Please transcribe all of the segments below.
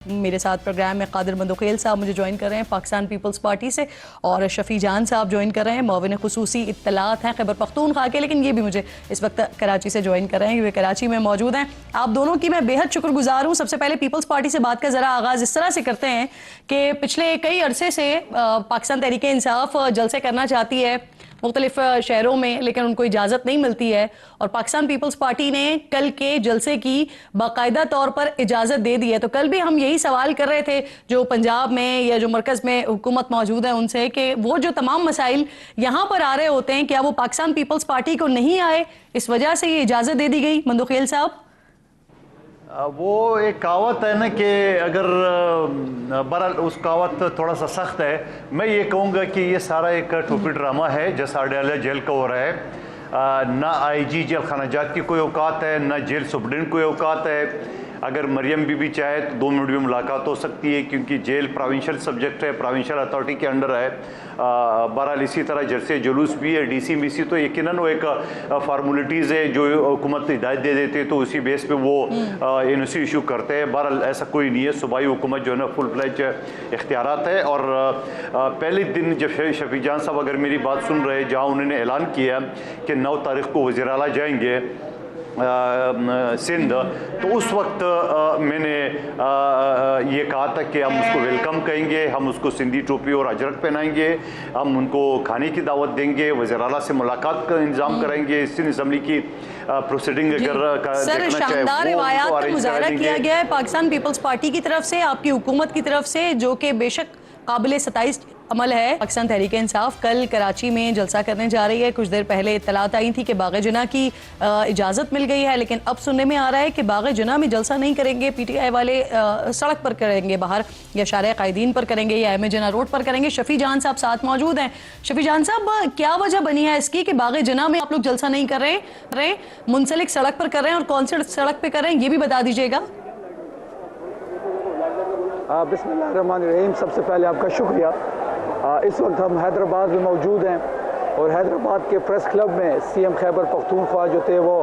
मेरे साथ प्रोग्राम में कादिर मंदोखेल साहब मुझे ज्वाइन कर रहे हैं पाकिस्तान पीपल्स पार्टी से, और शफी जान साहब ज्वाइन कर रहे हैं, मुआविन खुसूसी इत्तलात हैं खैबर पख्तूनख्वा के, लेकिन ये भी मुझे इस वक्त कराची से ज्वाइन कर रहे हैं, ये कराची में मौजूद हैं। आप दोनों की मैं बेहद शुक्रगुजार हूँ। सबसे पहले पीपल्स पार्टी से बात का ज़रा आगाज़ इस तरह से करते हैं कि पिछले कई अरसे से पाकिस्तान तहरीक इंसाफ जलसे करना चाहती है मुख्तलिफ शहरों में, लेकिन उनको इजाज़त नहीं मिलती है, और पाकिस्तान पीपल्स पार्टी ने कल के जलसे की बाकायदा तौर पर इजाज़त दे दी है। तो कल भी हम यही सवाल कर रहे थे जो पंजाब में या जो मरकज़ में हुकूमत मौजूद है उनसे, कि वो जो तमाम मसाइल यहाँ पर आ रहे होते हैं, क्या वो पाकिस्तान पीपल्स पार्टी को नहीं आए, इस वजह से ये इजाज़त दे दी गई? मंदोखेल साहब, वो एक कहावत है ना कि अगर बहरहाल उस कहावत थोड़ा सा सख्त है। मैं ये कहूँगा कि ये सारा एक ठोपी ड्रामा है जैसा अडयाला जेल का हो रहा है। ना आईजी जेल खाना जात की कोई औकात है, ना जेल सुप्रीडेंट कोई औकात है। अगर मरियम बीबी चाहे तो 2 मिनट में मुलाकात हो सकती है, क्योंकि जेल प्रोविंशियल सब्जेक्ट है, प्रोविंशियल अथॉरिटी के अंडर है। बहरहाल इसी तरह जलसे जुलूस भी है, डीसी तो यकीनन वो एक फार्मूलिटीज़ है जो हुकूमत हिदायत दे देते हैं तो उसी बेस पे वो एनओसी इशू करते हैं। बहरहाल ऐसा कोई नहीं है, सूबाई हुकूमत जो है ना फुल फ्लैज इख्तियारात है। और पहले दिन जब शफी जान साहब अगर मेरी बात सुन रहे, जहाँ उन्होंने ऐलान किया कि 9 तारीख को वज़ीर आला जाएंगे सिंध, तो उस वक्त मैंने ये कहा था कि हम उसको वेलकम कहेंगे, हम उसको सिंधी टोपी और अजरक पहनाएंगे, हम उनको खाने की दावत देंगे, वज़ीर आला से मुलाकात का इंतजाम कराएंगे, सिंध असम्बली की प्रोसीडिंग अगर सर शानदार रिवायात का मुजाहरा किया गया है पाकिस्तान पीपल्स पार्टी की तरफ से, आपकी हुकूमत की तरफ से, जो कि बेशक काबिल सताइश अमल है। पाकिस्तान तहरीक इंसाफ कल कराची में जलसा करने जा रही है। कुछ देर पहले इत्तलात आई थी कि बाग़ जना की इजाज़त मिल गई है, लेकिन अब सुनने में आ रहा है कि बाग़ जना में जलसा नहीं करेंगे, PTI वाले सड़क पर करेंगे, बाहर या शारे कायदीन पर करेंगे या एम जना रोड पर करेंगे। शफी जान साहब साथ मौजूद हैं। शफी जान साहब, क्या वजह बनी है इसकी कि बाग़ जना में आप लोग जलसा नहीं कर रहे, मुंसलिक सड़क पर कर रहे हैं, और कौन सी सड़क पर कर रहे हैं ये भी बता दीजिएगा। बिस्मिल्लाहिर्रहमानिर्रहीम। सबसे पहले आपका शुक्रिया। इस वक्त हम हैदराबाद में मौजूद हैं और हैदराबाद के प्रेस क्लब में CM खैबर पख्तूनख्वा जो थे वो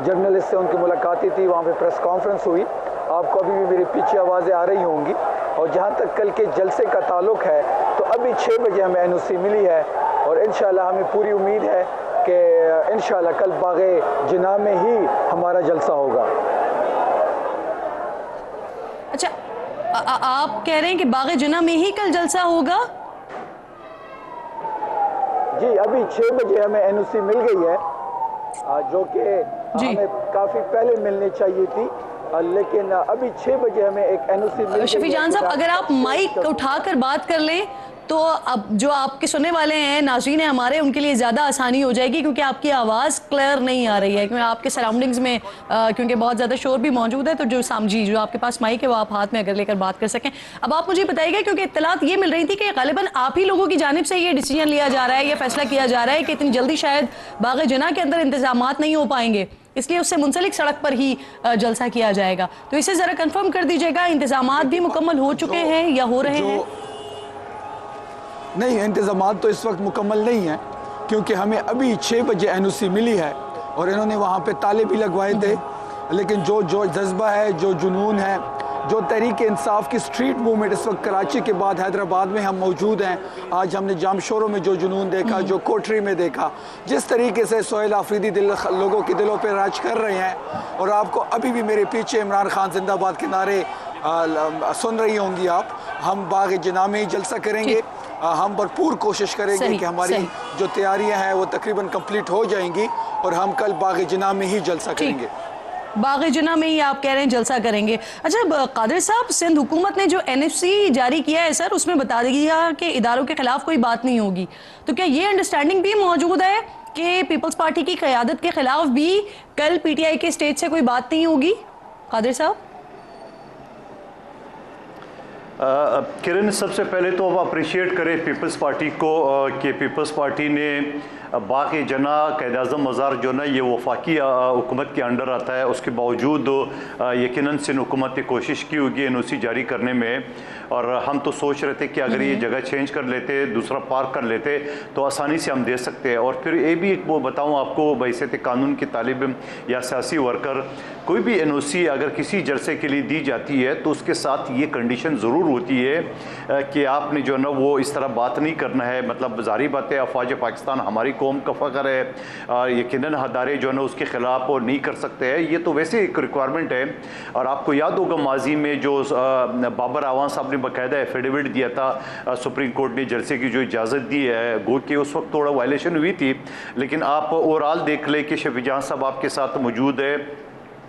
जर्नलिस्ट से उनकी मुलाकाती थी, वहाँ पे प्रेस कॉन्फ्रेंस हुई। आपको अभी भी मेरे पीछे आवाज़ें आ रही होंगी। और जहाँ तक कल के जलसे का ताल्लुक है तो अभी 6 बजे हमें NOC मिली है, और इंशाल्लाह हमें पूरी उम्मीद है कि इंशाल्लाह कल बाग़ जना में ही हमारा जलसा होगा। अच्छा, आप कह रहे हैं कि बाग़ जना में ही कल जलसा होगा? जी, अभी 6 बजे हमें NOC मिल गई है, जो कि हमें काफ़ी पहले मिलनी चाहिए थी, लेकिन अभी 6 बजे हमें एक NOC मिल गई है। शफी जान साहब, अगर आप माइक उठाकर बात कर लें तो अब जो आपके सुनने वाले हैं नाज़रीन हैं हमारे, उनके लिए ज़्यादा आसानी हो जाएगी, क्योंकि आपकी आवाज़ क्लियर नहीं आ रही है, क्योंकि आपके सराउंडिंग्स में क्योंकि बहुत ज़्यादा शोर भी मौजूद है। तो जो आपके पास माइक है वो आप हाथ में अगर लेकर बात कर सकें। अब आप मुझे बताइएगा, क्योंकि इत्तलात ये मिल रही थी कि ग़ालिबन आप ही लोगों की जानिब से ये डिसीजन लिया जा रहा है, ये फैसला किया जा रहा है कि इतनी जल्दी शायद बाग़ जना के अंदर इंतजामात नहीं हो पाएंगे, इसलिए उससे मुंसलिक सड़क पर ही जलसा किया जाएगा। तो इसे ज़रा कंफर्म कर दीजिएगा, इंतजामात भी मुकम्मल हो चुके हैं या हो रहे हैं? नहीं, इंतज़ामात तो इस वक्त मुकम्मल नहीं है, क्योंकि हमें अभी 6 बजे NOC मिली है और इन्होंने वहाँ पे ताले भी लगवाए थे। लेकिन जो जज्बा है, जो जुनून है, जो तहरीक इंसाफ की स्ट्रीट मूवमेंट इस वक्त कराची के बाद हैदराबाद में हम मौजूद हैं। आज हमने जामशोरों में जो जुनून देखा, जो कोठरी में देखा, जिस तरीके से सोहेल आफरीदी लोगों के दिलों पर राज कर रहे हैं, और आपको अभी भी मेरे पीछे इमरान खान जिंदाबाद के नारे सुन रही होंगी आप। हम बाग़ जना में ही जलसा करेंगे। हम भरपूर कोशिश करेंगे कि हमारी जो तैयारियां हैं वो तकरीबन कंप्लीट हो जाएंगी, और हम कल बाग़ जना में ही जलसा करेंगे। बाग़ जना में ही आप कह रहे हैं जलसा करेंगे। अच्छा कादिर साहब, सिंध हुकूमत ने जो NFC जारी किया है सर, उसमें बता दिया कि इदारों के खिलाफ कोई बात नहीं होगी, तो क्या ये अंडरस्टैंडिंग भी मौजूद है कि पीपल्स पार्टी की क़यादत के खिलाफ भी कल PTI के स्टेज से कोई बात नहीं होगी? कादिर साहब, किरण, सबसे पहले तो अब अप्रिशिएट करें पीपल्स पार्टी को कि पीपल्स पार्टी ने बाकी जना क़ायद आज़म मज़ार जो ना ये वफाकी हुकूमत के अंडर आता है, उसके बावजूद यकीनन सिंध हुकूमत ने कोशिश की होगी NOC जारी करने में। और हम तो सोच रहे थे कि अगर ये जगह चेंज कर लेते, दूसरा पार्क कर लेते तो आसानी से हम दे सकते हैं। और फिर ये भी वो बताऊँ आपको, बहैसियत कानून की तालिब इल्म या सियासी वर्कर, कोई भी NOC अगर किसी जलसे के लिए दी जाती है तो उसके साथ ये कंडीशन ज़रूर होती है कि आपने जो है ना वो इस तरह बात नहीं करना है। मतलब ज़ाहिर बात है, अफवाज पाकिस्तान हमारी कौम का फ़ख्र है, यकीनन हदारे जो है ना उसके ख़िलाफ़ और नहीं कर सकते हैं, ये तो वैसे एक रिक्वायरमेंट है। और आपको याद होगा माजी में जो बाबर आवान साहब ने बाकायदा एफिडेविट दिया था, सुप्रीम कोर्ट ने जलसे की जो इजाज़त दी है, गो कि उस वक्त थोड़ा वायलेशन हुई थी, लेकिन आप ओवरऑल देख लें कि शफी जहां साहब आपके साथ मौजूद है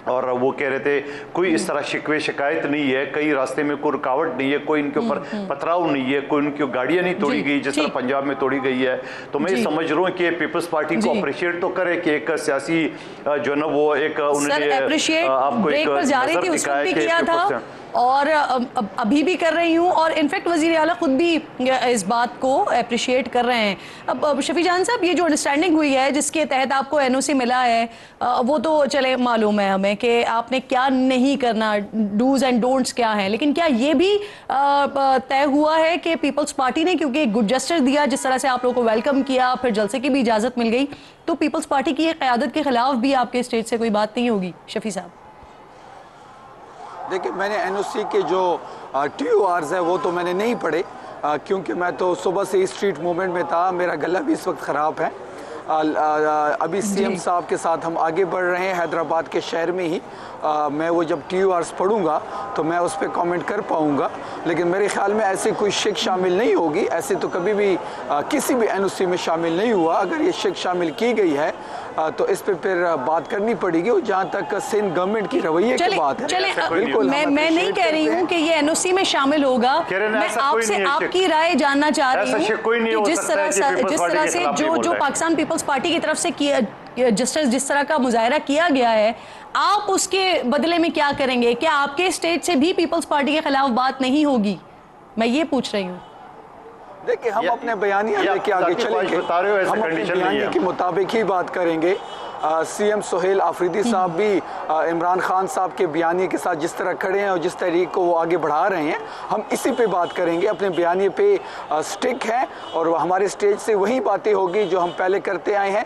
और वो कह रहे थे कोई इस तरह शिकवे शिकायत नहीं है, कई रास्ते में कोई रुकावट नहीं है, कोई इनके ऊपर पथराव नहीं है, कोई उनकी गाड़ियां नहीं तोड़ी गई जिस तरह पंजाब में तोड़ी गई है। तो मैं ये समझ रहा हूँ कि पीपल्स पार्टी को अप्रिशिएट तो करे कि एक सियासी जो है ना वो एक उन्होंने आपको एक नजर दिखाया कि और अभी भी कर रही हूँ, और इनफैक्ट वज़ीर आला खुद भी इस बात को अप्रिशिएट कर रहे हैं। अब शफी जान साहब, ये जो अंडरस्टैंडिंग हुई है जिसके तहत आपको NOC मिला है, वो तो चले मालूम है हमें कि आपने क्या नहीं करना, डूज एंड डोंट्स क्या हैं, लेकिन क्या ये भी तय हुआ है कि पीपल्स पार्टी ने, क्योंकि एक गुड जेस्चर दिया, जिस तरह से आप लोगों को वेलकम किया, फिर जलसे की भी इजाज़त मिल गई, तो पीपल्स पार्टी की क़यादत के खिलाफ भी आपके स्टेज से कोई बात नहीं होगी? शफी साहब देखिए, मैंने NOC के जो TORs है वो तो मैंने नहीं पढ़े, क्योंकि मैं तो सुबह से स्ट्रीट मूवमेंट में था, मेरा गला भी इस वक्त ख़राब है। अभी CM साहब के साथ हम आगे बढ़ रहे हैं हैदराबाद के शहर में ही। मैं वो जब TORs पढ़ूंगा तो मैं उस पर कमेंट कर पाऊंगा, लेकिन मेरे ख्याल में ऐसी कोई शिक शामिल नहीं होगी। ऐसे तो कभी भी किसी भी NOC में शामिल नहीं हुआ। अगर ये शिक शामिल की गई है तो इस पे फिर बात करनी पड़ेगी। और जहाँ तक सिंध गवर्नमेंट की रवैये की बात है, बिल्कुल मैं नहीं कह रही हूँ कि ये NOC में शामिल होगा। मैं आपसे आपकी राय जानना चाह रही हूँ कि जिस तरह से जो पाकिस्तान पीपल्स पार्टी की तरफ से किया, जिस तरह का मुजाहरा किया गया है, आप उसके बदले में क्या करेंगे? क्या आपके स्टेट से भी पीपल्स पार्टी के खिलाफ बात नहीं होगी? मैं ये पूछ रही हूँ। देखिए, हम अपने बयानिया लेके आगे चलेंगे, हम अपने बयानिया के मुताबिक ही बात करेंगे। CM सुहेल आफरीदी साहब भी इमरान खान साहब के बयानिए के साथ जिस तरह खड़े हैं और जिस तरीके को वो आगे बढ़ा रहे हैं, हम इसी पे बात करेंगे। अपने बयानिए पे स्टिक है और हमारे स्टेज से वही बातें होगी जो हम पहले करते आए हैं,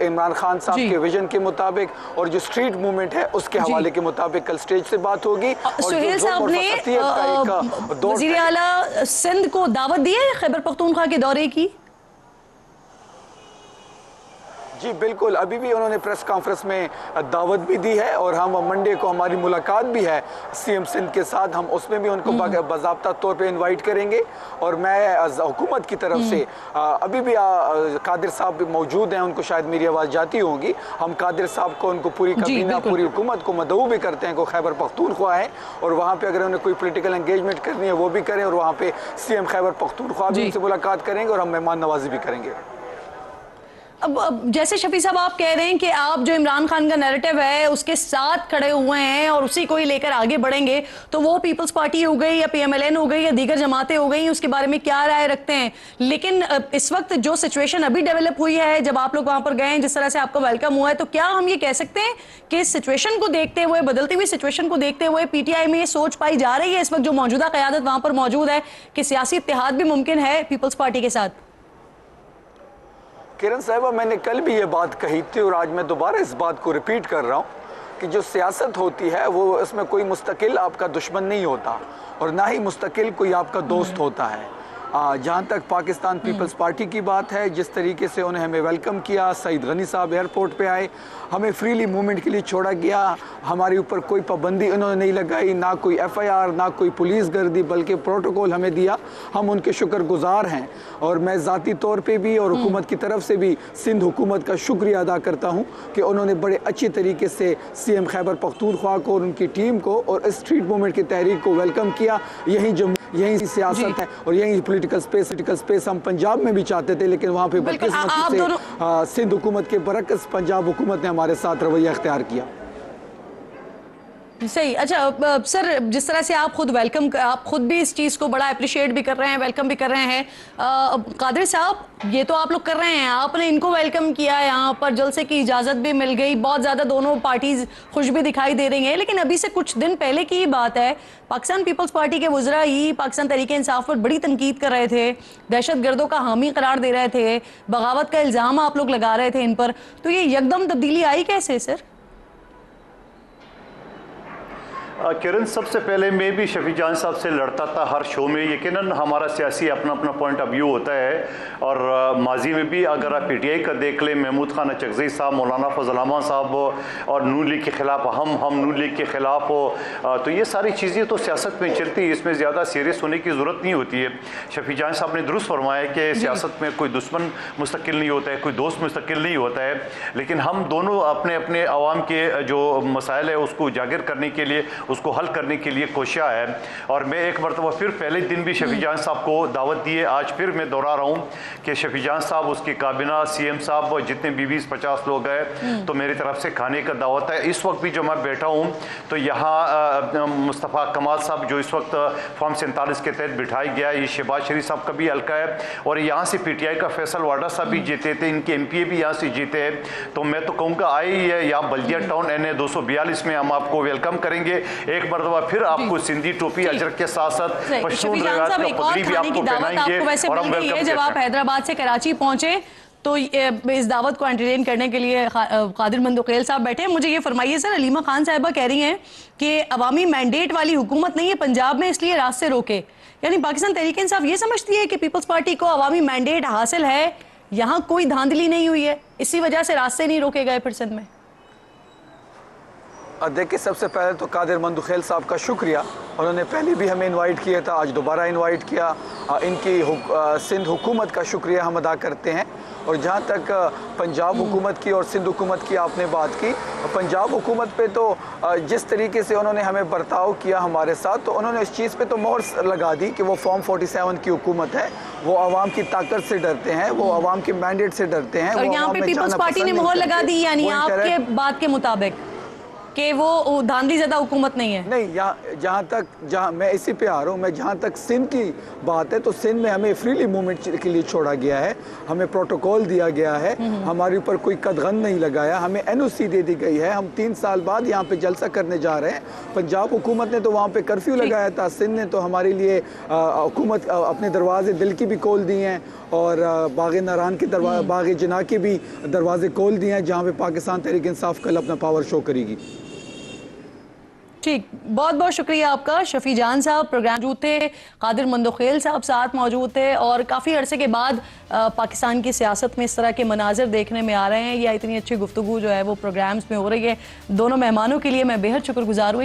इमरान खान साहब के विजन के मुताबिक, और जो स्ट्रीट मूवमेंट है उसके हवाले के मुताबिक कल स्टेज से बात होगी। सुहेल साहब ने वज़ीर आला सिंध को दावत दी है खैबर पख्तूनख्वा के दौरे की? जी बिल्कुल, अभी भी उन्होंने प्रेस कॉन्फ्रेंस में दावत भी दी है और हम मंडे को हमारी मुलाकात भी है CM सिंध के साथ, हम उसमें भी उनको बाज़ाब्ता तौर पे इनवाइट करेंगे। और मैं हुकूमत की तरफ से अभी भी कादिर साहब भी मौजूद हैं, उनको शायद मेरी आवाज़ जाती होगी। हम कादिर साहब को, उनको पूरी काबीना, पूरी हुकूमत को मदऊ भी करते हैं को खैबर पख्तूनख्वा है, और वहाँ पर अगर उन्हें कोई पोलिटिकल एंगेजमेंट करनी है वो भी करें, और वहाँ पर CM खैबर पख्तूनख्वा भी उनसे मुलाकात करेंगे और हम मेहमान नवाजी भी करेंगे। अब जैसे शफी साहब आप कह रहे हैं कि आप जो इमरान खान का नैरेटिव है उसके साथ खड़े हुए हैं और उसी को ही लेकर आगे बढ़ेंगे, तो वो पीपल्स पार्टी हो गई या PMLN हो गई या दीगर जमातें हो गई, उसके बारे में क्या राय रखते हैं? लेकिन इस वक्त जो सिचुएशन अभी डेवलप हुई है, जब आप लोग वहां पर गए हैं, जिस तरह से आपका वेलकम हुआ है, तो क्या हम ये कह सकते हैं कि इस सिचुएशन को देखते हुए, बदलती हुई सिचुएशन को देखते हुए PTI में ये सोच पाई जा रही है इस वक्त जो मौजूदा क़यादत वहां पर मौजूद है कि सियासी इत्तेहाद भी मुमकिन है पीपल्स पार्टी के साथ? किरण साहिबा, मैंने कल भी ये बात कही थी और आज मैं दोबारा इस बात को रिपीट कर रहा हूँ कि जो सियासत होती है वो, इसमें कोई मुस्तकिल आपका दुश्मन नहीं होता और ना ही मुस्तकिल कोई आपका दोस्त होता है। जहाँ तक पाकिस्तान पीपल्स पार्टी की बात है, जिस तरीके से उन्हें हमें वेलकम किया, सईद गनी साहब एयरपोर्ट पे आए, हमें फ्रीली मूवमेंट के लिए छोड़ा गया, हमारे ऊपर कोई पाबंदी उन्होंने नहीं लगाई, ना कोई FIR, ना कोई पुलिस गर्दी, बल्कि प्रोटोकॉल हमें दिया। हम उनके शुक्रगुजार हैं और मैं ज़ाती तौर पे भी और हुकूमत की तरफ से भी सिंध हुकूमत का शुक्रिया अदा करता हूँ कि उन्होंने बड़े अच्छी तरीके से CM खैबर पख्तूनख्वा को और उनकी टीम को और स्ट्रीट मूवमेंट की तहरीक को वेलकम किया। यही सियासत है और यही पॉलिटिकल स्पेस हम पंजाब में भी चाहते थे, लेकिन वहाँ पे बदकिस्मती से सिंध हुकूमत के बरक्स पंजाब हुकूमत ने हमारे साथ रवैया इख्तियार किया। सही। अच्छा सर, जिस तरह से आप खुद भी इस चीज़ को बड़ा अप्रिशिएट भी कर रहे हैं, वेलकम भी कर रहे हैं, कादिर साहब ये तो आप लोग कर रहे हैं, आपने इनको वेलकम किया, यहाँ पर जलसे की इजाज़त भी मिल गई, बहुत ज़्यादा दोनों पार्टीज खुश भी दिखाई दे रही हैं, लेकिन अभी से कुछ दिन पहले की बात है, पाकिस्तान पीपल्स पार्टी के वुज़रा ही पाकिस्तान तहरीक इंसाफ पर बड़ी तनकीद कर रहे थे, दहशतगर्दों का हामी करार दे रहे थे, बगावत का इल्ज़ाम आप लोग लगा रहे थे इन पर, तो ये यकदम तब्दीली आई कैसे सर? किरण, सबसे पहले मैं भी शफी जान साहब से लड़ता था हर शो में। यकीनन हमारा सियासी अपना अपना पॉइंट ऑफ व्यू होता है, और माजी में भी अगर आप पीटीआई का देख लें, महमूद खान चकज़ई साहब, मौलाना फजल रहमान साहब और नून लीग के ख़िलाफ़ हम नून लीग के ख़िलाफ़ हो, तो ये सारी चीज़ें तो सियासत में चलती है, इसमें ज़्यादा सीरियस होने की ज़रूरत नहीं होती है। शफी जान साहब ने दुरुस्त फरमाया कि सियासत में कोई दुश्मन मुस्तकिल नहीं होता है, कोई दोस्त मुस्तकिल नहीं होता है, लेकिन हम दोनों अपने अपने आवाम के जो मसाइल है उसको उजागर करने के लिए, उसको हल करने के लिए कोशिश है। और मैं एक मरतबा फिर पहले दिन भी शफी जान साहब को दावत दिए, आज फिर मैं दोहरा रहा हूँ कि शफी जान साहब, उसकी काबिना, सीएम साहब, जितने भी 20-50 लोग हैं, तो मेरी तरफ से खाने का दावत है। इस वक्त भी जो मैं बैठा हूँ तो यहाँ मुस्तफ़ा कमाल साहब जो इस वक्त फॉर्म 47 के तहत बिठाया गया है, ये शहबाज शरीफ साहब का भी हल्का है, और यहाँ से पीटीआई का फैसल वाडा साहब भी जीते थे, इनके एमपीए भी यहाँ से जीते हैं। तो मैं तो कहूँगा आई है यहाँ बल्दिया टाउन NA 242 में हम आपको वेलकम करेंगे। एक मरतबा फिर आपको सिंधी टोपी अजरक के साथ साथ पश्तून रिवाज का पगड़ी भी आपको पहनाएंगे, और हम वेलकम। जब आप हैदराबाद से कराची पहुंचे तो इस दावत को एंटरटेन करने के लिए कादिर मंदोखेल साहब बैठे हैं। मुझे ये फरमाइए सर, अलीमा खान साहिबा कह रही हैं कि अवामी मैंडेट वाली हुकूमत नहीं है पंजाब में, इसलिए रास्ते रोके, यानी पाकिस्तान तहरीक इंसाफ ये समझती है कि पीपल्स पार्टी को अवामी मैंडेट हासिल है, यहाँ कोई धांधली नहीं हुई है, इसी वजह से रास्ते नहीं रोके गए फिर सिंध में। देखिए, सबसे पहले तो कादिर मंदोखेल साहब का शुक्रिया, उन्होंने पहले भी हमें इनवाइट किया था, आज दोबारा इनवाइट किया। इनकी सिंध हुकूमत का शुक्रिया हम अदा करते हैं। और जहाँ तक पंजाब हुकूमत की और सिंध हुकूमत की आपने बात की, पंजाब हुकूमत पे तो जिस तरीके से उन्होंने हमें बर्ताव किया हमारे साथ, तो उन्होंने इस चीज़ पे तो मोहर लगा दी कि वो फॉर्म 47 की हुकूमत है, वो आवाम की ताकत से डरते हैं, वो आवाम के मैंडेट से डरते हैं। और यहाँ पे पीपल्स पार्टी ने मोहर लगा दी, यानी आपके बात के मुताबिक कि वो धांधली ज़्यादा हुकूमत नहीं है। नहीं, जहाँ मैं इसी पे आ रहा हूँ, मैं जहाँ तक सिंध की बात है, तो सिंध में हमें फ्रीली मूवमेंट के लिए छोड़ा गया है, हमें प्रोटोकॉल दिया गया है, हमारे ऊपर कोई कदगन नहीं लगाया, हमें NOC दे दी गई है, हम 3 साल बाद यहाँ पे जलसा करने जा रहे हैं। पंजाब हुकूमत ने तो वहाँ पे कर्फ्यू लगाया था, सिंध ने तो हमारे लिए हुकूमत अपने दरवाजे दिल की भी खोल दिए हैं, और बाग नारान के बाग जिना के भी दरवाजे खोल दिए हैं, जहाँ पे पाकिस्तान तहरीक इंसाफ कल अपना पावर शो करेगी। ठीक, बहुत बहुत शुक्रिया आपका। शफी जान साहब प्रोग्राम मौजूद थे, कादिर मंदोखेल साहब साथ मौजूद थे, और काफ़ी अरसे के बाद पाकिस्तान की सियासत में इस तरह के मनाजिर देखने में आ रहे हैं, या इतनी अच्छी गुफ्तगू जो है वो प्रोग्राम्स में हो रही है। दोनों मेहमानों के लिए मैं बेहद शुक्रगुजार हूँ।